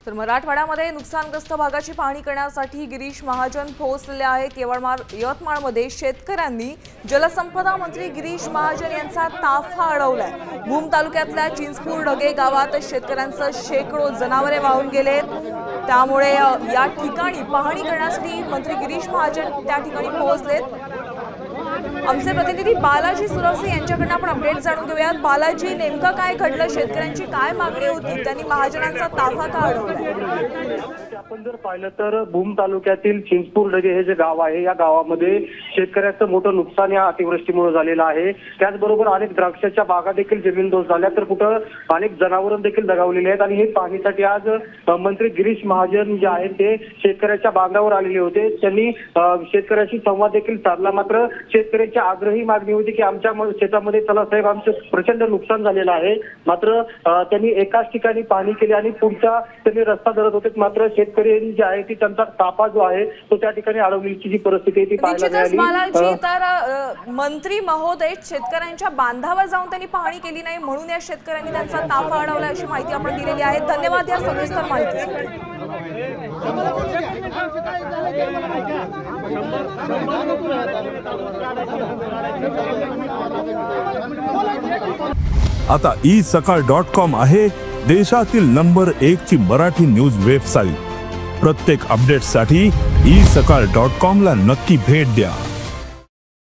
तर मराठवाड्यामध्ये नुकसानग्रस्त भागाची पाहणी करण्यासाठी गिरीश महाजन पोहोचलेले आहेत। यवतमाळमध्ये शेतकऱ्यांनी जलसंपदा मंत्री गिरीश महाजन यांचा ताफा अडवलाय। भूम तालुक्यातल्या चिंचपूर ढगे गावात शेतकऱ्यांचे शेकडो जनावरे वाहून गेलेत। त्यामुळे या ठिकाणी पाहणी करण्यासाठी मंत्री गिरीश महाजन त्या ठिकाणी पोहोचलेत। आमचे प्रतिनिधी बालाजी सुरवसे यांच्याकडून आपण अपडेट जाणून घेऊयात। बालाजी, नेमकं काय घडलं? शेतकऱ्यांची काय मागणी होती? त्यांनी महाजनांचा ताफा का अडवला? आपण जर पाहिलं तर भूम तालुक्यातील चिंचपूर ढगे हे जे गाव आहे, या गावामध्ये शेतकऱ्यांचं मोठं नुकसान या अतिवृष्टीमुळे झालेलं आहे। त्याचबरोबर अनेक द्राक्षाच्या बागा देखील जमीनदोस्त झाल्या, तर कुठं अनेक जनावरं देखील दगावलेली आहेत। आणि हे पाहणीसाठी आज मंत्री गिरीश महाजन जे आहेत ते शेतकऱ्याच्या बांधावर आलेले होते। त्यांनी शेतकऱ्याशी संवाद देखील साधला। मात्र शेतकऱ्यांची आग्रही मागणी होती की आमच्या शेतामध्ये चला साहेब आमचं प्रचंड नुकसान झालेलं आहे। मात्र त्यांनी एकाच ठिकाणी पाहणी केली आणि पुढचा त्यांनी रस्ता धरत होते। मात्र शेतकरी जे आहे ती त्यांचा ताफा जो आहे तो त्या ठिकाणी अडवण्याची जी परिस्थिती आहे ती पाहायला मिळाली। तर मंत्री महोदय शेतकऱ्यांच्या बांधावर जाऊन त्यांनी पाहणी केली नाही, म्हणून या शेतकऱ्यांनी त्यांचा ताफा अडवला अशी माहिती आपण दिलेली आहे। धन्यवाद या सविस्तर माहितीसाठी। आता isakal.com आहे देशातील नंबर 1 ची मराठी न्यूज वेबसाईट। प्रत्येक अपडेटसाठी isakal.com ला नक्की भेट द्या।